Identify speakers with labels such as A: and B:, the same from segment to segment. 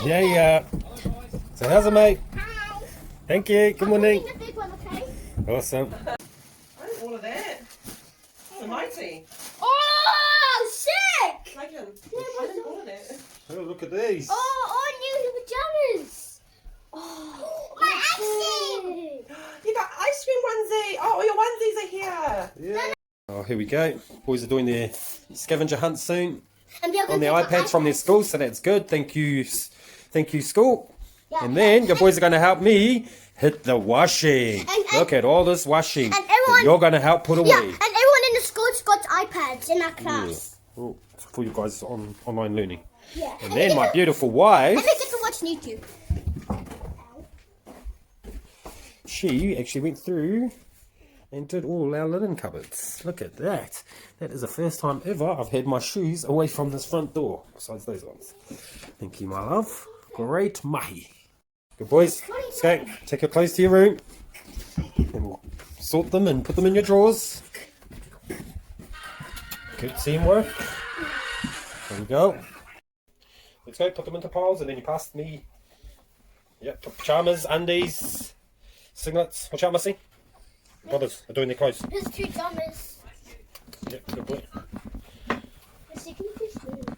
A: Yeah. So how's it, mate?
B: Hi.
A: Thank you. Good morning.
B: The big one, okay?
A: Awesome.
C: I didn't all of that. It's mighty.
B: Oh, sick!
C: Megan, I didn't order that.
A: Oh, look at these.
B: Oh, new pajamas. Oh, my action!
C: You got ice cream onesie. Oh, your onesies are here.
A: Yeah. Oh, here we go. Boys are doing their scavenger hunt soon
B: And they're
A: on
B: gonna
A: their
B: take
A: iPads from their school, so that's good. Thank you, school.
B: Yeah.
A: And then your boys are going to help me hit the washing.
B: And-
A: Look at all this washing
B: and
A: that
B: everyone-
A: you're going to help put away.
B: Yeah, and everyone in the school's got iPads in our class.
A: Oh, for you guys on online learning.
B: Yeah.
A: And then my beautiful wife,
B: And they get to watch YouTube.
A: she actually went through and did all our linen cupboards. Look at that. That is the first time ever I've had my shoes away from this front door, besides those ones. Thank you, my love. Great mahi. Good boys. Let's go. Take your clothes to your room. And we'll sort them and put them in your drawers. Good teamwork. There we go. Let's go. Put them into piles and then you pass me. Yep. Pajamas, undies, singlets. Watch out, Missy. Brothers are doing their clothes.
B: There's 2 drummers.
A: Yep, good boy.
B: Missy, can you please do it?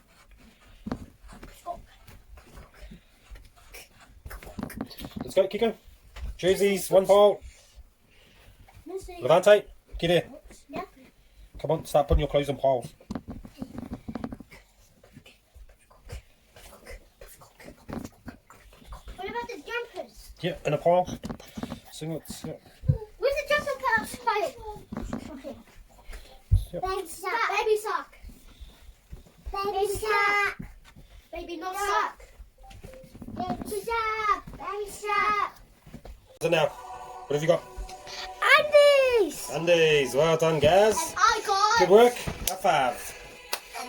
A: Let's go, Kiko. Jerseys, one pile.
B: Missy.
A: Levante, get here.
B: Yeah.
A: Come on, start putting your clothes in piles.
B: What about the jumpers?
A: Yeah, in a pile. Singlets, yeah.
B: Where's the jumper pile? Okay.
A: Yep.
B: Baby sock. Baby sock. Baby sock. Baby not sock. Baby sock. Baby sock.
A: So now, what have you got?
B: Undies.
A: Undies, well done, guys.
B: And I got.
A: Good work. High five.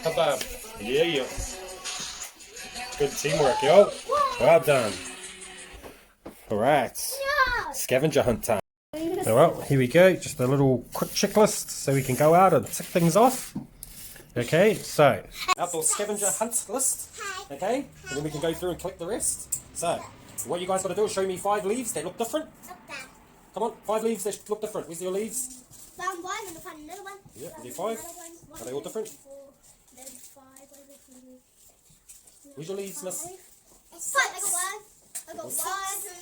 A: High five. Yeah. Good teamwork, yo. Well done. Alright.
B: Yeah.
A: Scavenger hunt time. So, well, here we go. Just a little quick checklist so we can go out and tick things off. Okay, so outdoor scavenger hunt list. Okay, and then we can go through and collect the rest. So, what you guys got to do is show me 5 leaves that look different. Come on, 5 leaves that look different. Where's your leaves?
B: Found one and I found another one.
A: Yeah, is there 5? Are they all different?
B: Then 5.
A: Where's your leaves, miss?
B: 5. I got 1. I got 1, 2,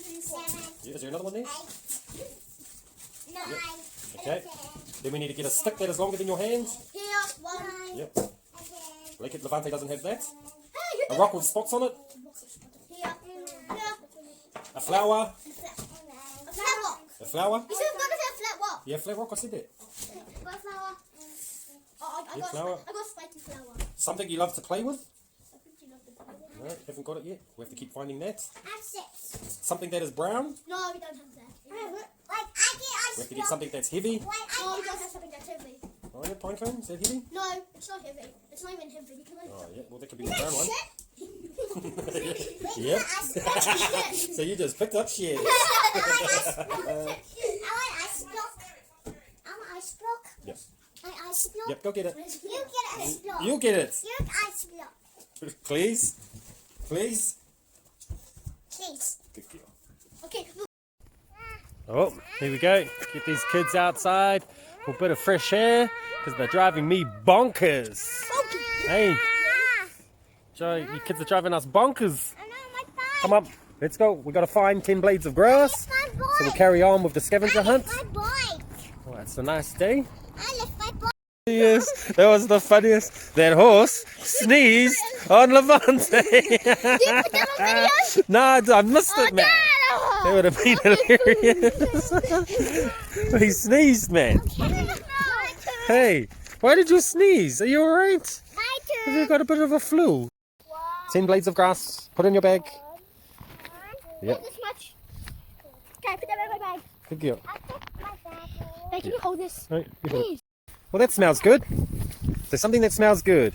B: 3, 4.
A: Yeah, is there another one there?
B: 9.
A: Okay. Then we need to get a stick that is longer than your hand.
B: Here, 1.
A: Yep. Like it, Levante doesn't have that. A rock with spots on it.
B: Here. Here.
A: A flower.
B: A flat rock.
A: A flower.
B: You should have got a flat rock.
A: Yeah, flat rock, I said that.
B: Got a flower. Oh, I
A: Yeah,
B: got
A: flower.
B: I got a spiky flower.
A: Something you love to play with.
B: I think you love the flower.
A: No, haven't got it yet. We have to keep finding that.
B: I have 6.
A: Something that is brown.
B: No, we don't have that.
A: We have to get something that's heavy.
B: No, we don't have something that's heavy.
A: Oh, yeah, pine cone. Is that heavy?
B: No, it's not heavy. It's not even heavy. You can
A: Oh, yeah. Well, that could be the brown one. Yep. So you just picked up shit. Yep. Yep. Go get it. You get it. Please. Please. Good girl.
B: Okay.
A: Oh, here we go. Get these kids outside for a bit of fresh air because they're driving me bonkers. Hey, Joe, you kids are driving us bonkers. Come on, let's go. We got to find 10 blades of grass. So we'll carry on with the scavenger hunt. Oh, it's a nice day. Yes, that was the funniest. That horse sneezed on Levante. No, I missed it, man. That would have been hilarious. He sneezed, man. Hey, why did you sneeze? Are you alright? Have you got a bit of a flu? 10 blades of grass. Put in your bag. Yep.
B: This much. Okay, put that in my bag.
A: Good girl.
B: Hey, can you hold this?
A: Right, you hold it.
B: Please.
A: Well, that smells good. There's something that smells good.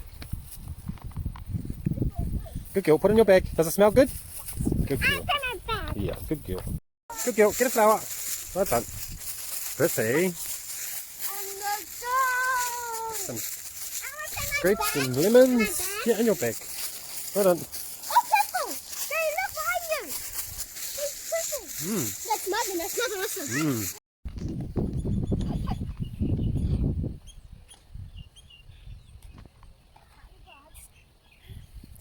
A: Good girl. Put in your bag. Does it smell good? Good girl. Yeah, good girl. Good girl. Get a flower. Well done. Pretty. Some grapes and lemons. Yeah, in your bag. Well done.
B: Oh, purple! Very That's mine. That's not awesome.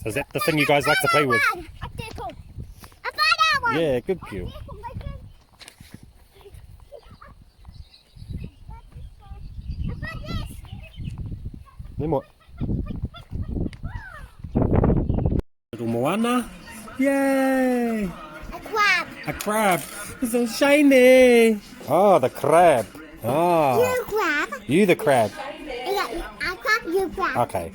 A: So is that the thing you guys like to play with?
B: I found that one.
A: Yeah, good cue. Then what? Little Moana. Yay!
B: A crab.
A: A crab. It's so shiny. Oh, the crab. Oh.
B: You crab.
A: You the crab.
B: I crab. You crab.
A: Okay.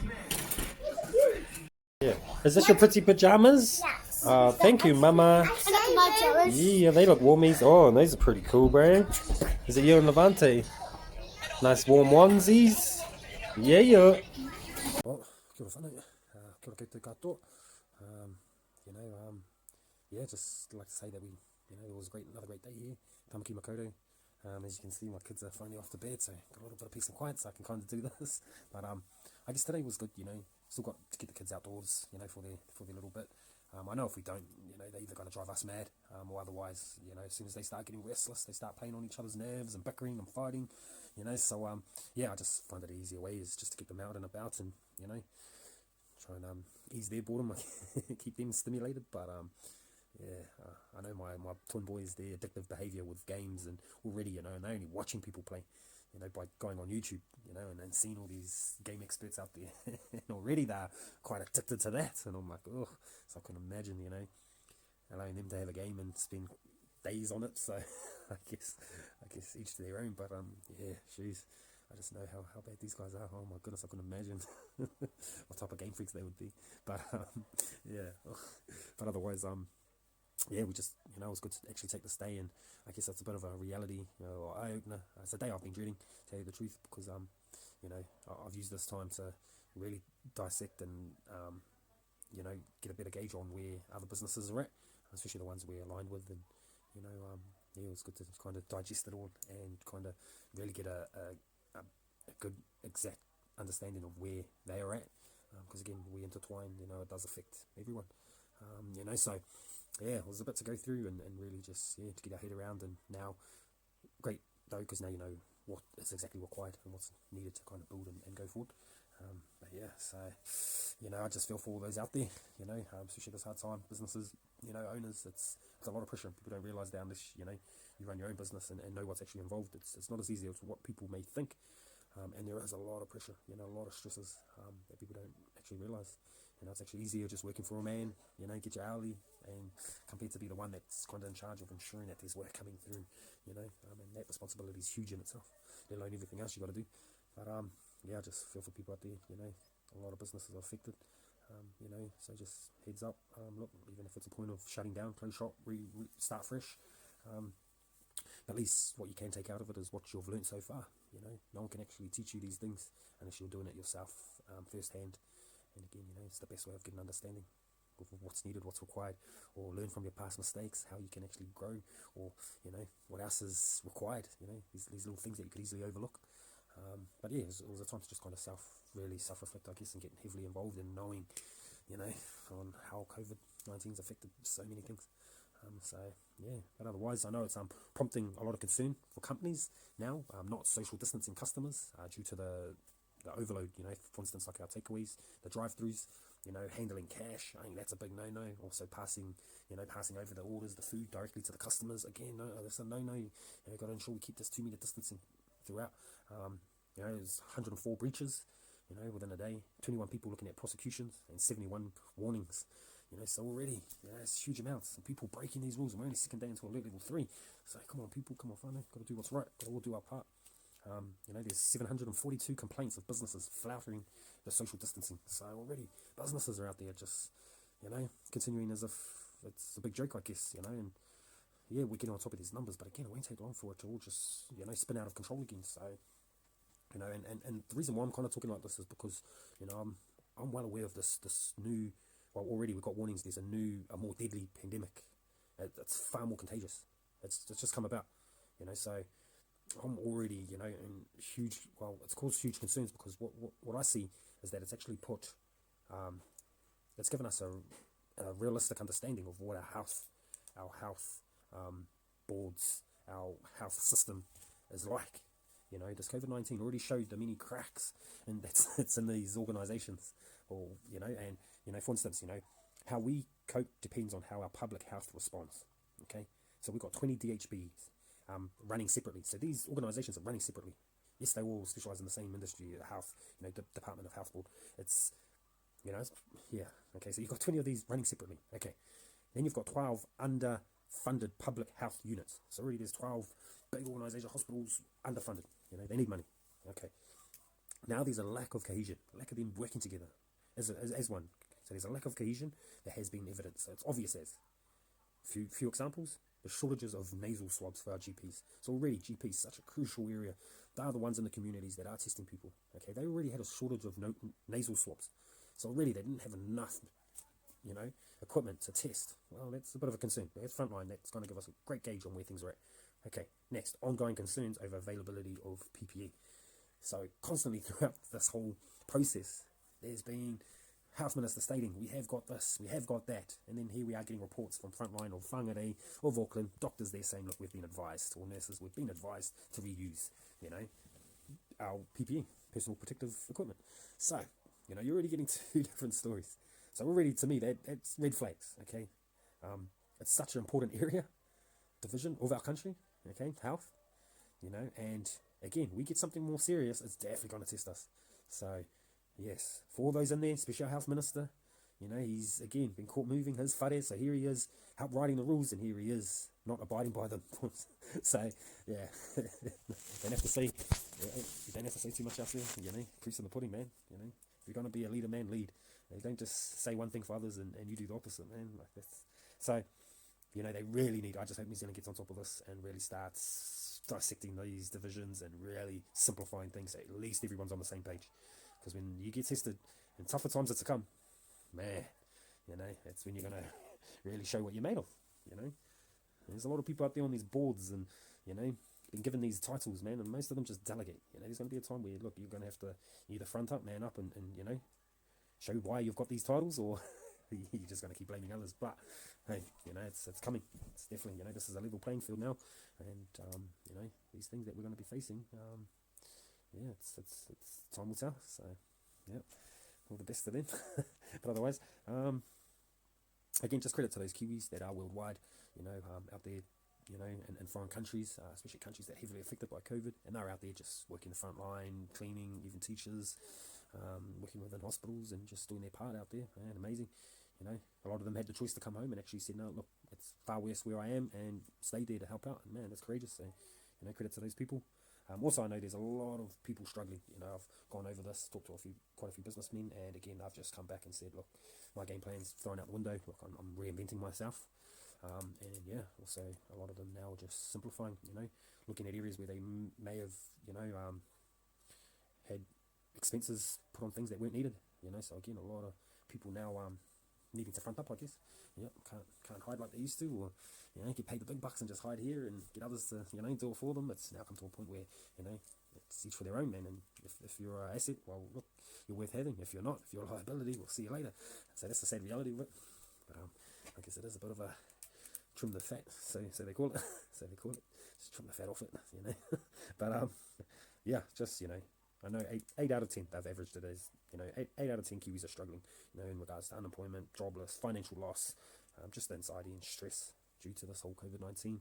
A: Yeah. Is this your pretty pajamas?
B: Yes.
A: Thank you, Mama.
B: I got my jealous.
A: Yeah, they look warmies. Oh, and these are pretty cool, bro. Is it you and Levante? Nice warm onesies. Yeah, yeah. Well, kia ora whanau. Kia ora koutou katoa. Yeah, just like to say that it was another great day here. Tamaki Makoto. As you can see, my kids are finally off to bed, so got a little bit of peace and quiet, so I can kind of do this. But I guess today was good. Still got to get the kids outdoors, for their little bit. I know if we don't, they're either going to drive us mad, or otherwise, as soon as they start getting restless, they start playing on each other's nerves and bickering and fighting, So yeah, I just find that an easier way is just to get them out and about and try and ease their boredom, keep them stimulated. But yeah, I know my twin boys, their addictive behaviour with games and already, and they're only watching people play, by going on YouTube, and then seeing all these game experts out there, and already they're quite addicted to that, and I'm like, oh, so I can imagine, allowing them to have a game and spend days on it, so I guess each to their own, but yeah, jeez, I just know how bad these guys are. Oh my goodness, I can imagine what type of game freaks they would be, but yeah, but otherwise, yeah, we just, it was good to actually take this day, and I guess that's a bit of a reality, or eye-opener. It's a day I've been dreading, to tell you the truth, because, I've used this time to really dissect and, get a better gauge on where other businesses are at, especially the ones we're aligned with, and, yeah, it was good to kind of digest it all, and kind of really get a good, exact understanding of where they are at, because again, we intertwine, it does affect everyone, so yeah, it was a bit to go through and really just, to get our head around, and now, great though, because now you know what is exactly required and what's needed to kind of build and go forward. But yeah, so, I just feel for all those out there, especially this hard time, businesses, owners, it's a lot of pressure. People don't realise that unless, you run your own business and know what's actually involved. It's not as easy as what people may think, and there is a lot of pressure, a lot of stresses that people don't actually realise. It's actually easier just working for a man, get your hourly, and compared to be the one that's kind of in charge of ensuring that there's work coming through, and that responsibility is huge in itself, let alone everything else you got to do. But yeah, I just feel for people out there, a lot of businesses are affected, so just heads up, look, even if it's a point of shutting down, close shop, start fresh, at least what you can take out of it is what you've learned so far. No one can actually teach you these things unless you're doing it yourself, firsthand. And again, it's the best way of getting understanding of what's needed, what's required, or learn from your past mistakes, how you can actually grow, or, what else is required, these little things that you could easily overlook. But yeah, it was a time to just kind of really self-reflect, I guess, and get heavily involved in knowing, on how COVID-19 has affected so many things. So yeah, but otherwise, I know it's prompting a lot of concern for companies now, not social distancing customers due to the overload, for instance, like our takeaways, the drive-throughs, handling cash. I think that's a big no-no. Also passing over the orders, the food directly to the customers. Again, no, that's a no-no. Got to ensure we keep this 2 meter distancing throughout. There's 104 breaches, within a day, 21 people looking at prosecutions, and 71 warnings. So already, it's huge amounts, and people breaking these rules, and we're only second day into alert level 3. So come on, people, come on, finally, got to do what's right, got to all do our part. There's 742 complaints of businesses flouting the social distancing. So already businesses are out there just, continuing as if it's a big joke, I guess, and yeah, we're getting on top of these numbers, but again, it won't take long for it to all just, spin out of control again. So, and the reason why I'm kind of talking like this is because, I'm well aware of this new, well, already we've got warnings, there's a more deadly pandemic. It's far more contagious. It's just come about, so I'm already, in huge, well, it's caused huge concerns, because what I see is that it's actually put, it's given us a realistic understanding of what our health boards, our health system is like. You know, this COVID-19 already showed the many cracks, and it's in these organisations, or and for instance, how we cope depends on how our public health responds. Okay, so we've got 20 DHBs running separately. So these organisations are running separately. Yes, they all specialise in the same industry, the health, Department of Health Board. Okay, so you've got 20 of these running separately. Okay, then you've got 12 underfunded public health units. So already there's 12 big organisation hospitals underfunded. They need money. Okay, now there's a lack of cohesion, lack of them working together as one. So there's a lack of cohesion that has been evident. So it's obvious as few examples. The shortages of nasal swabs for our GPs. So already GPs, such a crucial area. They are the ones in the communities that are testing people. Okay, they already had a shortage of nasal swabs. So already they didn't have enough, equipment to test. Well, that's a bit of a concern. That's frontline. That's going to give us a great gauge on where things are at. Okay, next, ongoing concerns over availability of PPE. So constantly throughout this whole process, there's been Health Minister stating, we have got this, we have got that. And then here we are getting reports from Frontline of Whangarei, of Auckland, doctors there saying, look, we've been advised, or nurses, we've been advised to reuse, our PPE, personal protective equipment. So, you're already getting two different stories. So already, to me, that's red flags, okay? It's such an important area, division of our country, okay, health, and again, we get something more serious, it's definitely going to test us. So, yes, for all those in there, especially our Health Minister, he's again been caught moving his whare, so here he is, help writing the rules, and here he is, not abiding by them. So, yeah, you don't have to say too much else there, proof's in the pudding, man, If you're going to be a leader, man, lead. You don't just say one thing for others and you do the opposite, man. Like that's, so, they really need, I just hope New Zealand gets on top of this and really starts dissecting these divisions and really simplifying things so at least everyone's on the same page. Because when you get tested, in tougher times to come, man, that's when you're going to really show what you're made of, There's a lot of people out there on these boards and, been given these titles, man, and most of them just delegate. There's going to be a time where, look, you're going to have to either front up, man up, and show why you've got these titles, or you're just going to keep blaming others. But, hey, it's coming. It's definitely, this is a level playing field now, and, these things that we're going to be facing, it's time will tell. So, yeah, all the best to them. But otherwise, again, just credit to those Kiwis that are worldwide, out there, in foreign countries, especially countries that are heavily affected by COVID, and they're out there just working the front line, cleaning, even teachers, working within hospitals and just doing their part out there, man, amazing. A lot of them had the choice to come home and actually said, no, look, it's far worse where I am, and stay there to help out, and man, that's courageous. So, credit to those people. Also, I know there's a lot of people struggling. I've gone over this, talked to quite a few businessmen, and again, I've just come back and said, look, my game plan's thrown out the window. Look, I'm reinventing myself. And yeah, also a lot of them now are just simplifying, looking at areas where they may have, had expenses put on things that weren't needed, so again, a lot of people now, needing to front up, I guess. Yep, can't hide like they used to, or get paid the big bucks and just hide here and get others to do it for them. It's now come to a point where it's each for their own, man. And if you're an asset, well, look, you're worth having. If you're not, if you're a liability, we'll see you later. So that's the sad reality of it. But I guess it is a bit of a trim the fat, so they call it. So they call it just trim the fat off it, But yeah, just I know 8 out of 10 they've averaged it as 8 out of 10 Kiwis are struggling, in regards to unemployment, jobless, financial loss, just anxiety and stress due to this whole COVID-19.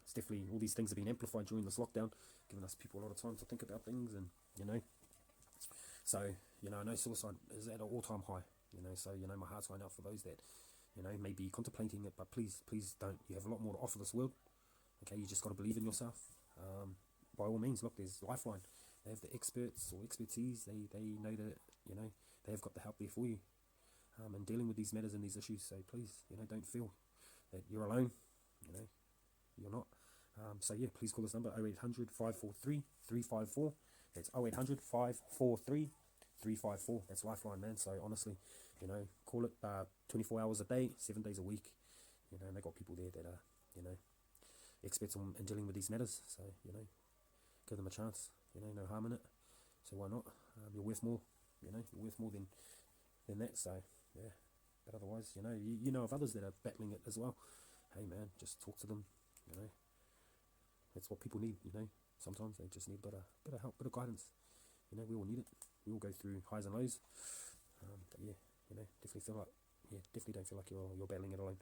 A: It's definitely, all these things have been amplified during this lockdown, giving us people a lot of time to think about things, and so I know suicide is at an all-time high. So my heart's going out for those that may be contemplating it, but please don't. You have a lot more to offer this world. Okay, you just got to believe in yourself. By all means, look, there's Lifeline. They have the experts or expertise. They know that they have got the help there for you, in dealing with these matters and these issues. So please, don't feel that you're alone. You're not. So yeah, please call this number 0800 543 354. That's 0800 543 354. That's Lifeline, man. So honestly, call it 24 hours a day, 7 days a week. And they got people there that are experts in dealing with these matters. So give them a chance. No harm in it. So why not? You're worth more. You're worth more than that. So yeah. But otherwise, you know of others that are battling it as well. hey man, just talk to them, you know. That's what people need, you know. Sometimes they just need a bit of help, bit of guidance. You know, we all need it. We all go through highs and lows. But yeah, you know, definitely don't feel like you're battling it alone.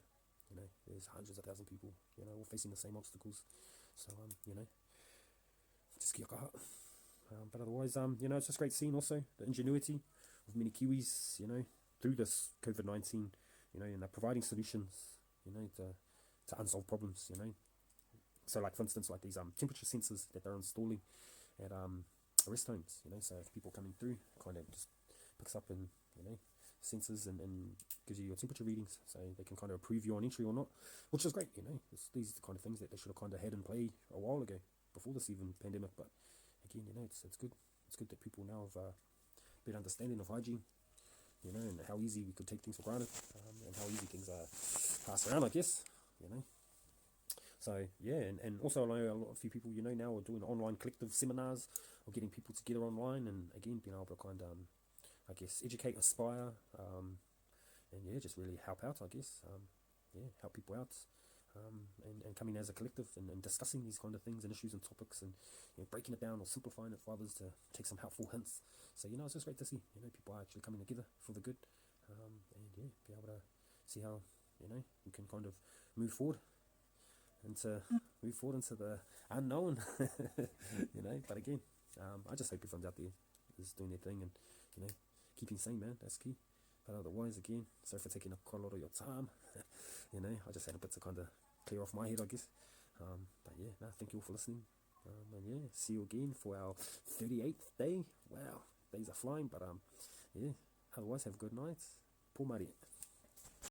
A: You know, there's hundreds of thousands of people, you know, all facing the same obstacles. So you know, just keep your heart. But otherwise, you know, it's just great seeing also the ingenuity of many Kiwis, you know, through this COVID-19, you know, and they're providing solutions, you know, to unsolved problems, you know. So, like for instance, like these temperature sensors that they're installing at rest homes, you know. So if people coming through, kind of just picks up and, you know, sensors and gives you your temperature readings, so they can kind of approve you on entry or not, which is great, you know. These are the kind of things that they should have kind of had in play a while ago, before this even pandemic. But again, you know, it's good. It's good that people now have a better understanding of hygiene, you know, and how easy we could take things for granted, and how easy things are passed around, I guess, you know. So yeah, and also I know a few people, you know, now are doing online collective seminars or getting people together online, and again being able to kind of I guess educate, inspire, and yeah, just really help out, I guess. Yeah, help people out, and coming as a collective, and discussing these kind of things and issues and topics, and you know, breaking it down or simplifying it for others to take some helpful hints. So you know, it's just great to see, you know, people are actually coming together for the good, and yeah, be able to see how, you know, you can kind of move forward into the unknown. You know, but again, I just hope everyone's out there is doing their thing, and you know, keeping sane, man, that's key. But otherwise, again, sorry for taking up quite a lot of your time. You know, I just had a bit to kind of clear off my head, I guess. But yeah, no, thank you all for listening. And yeah, see you again for our 38th day. Wow, days are flying, but yeah, otherwise have a good night. Paul Murray.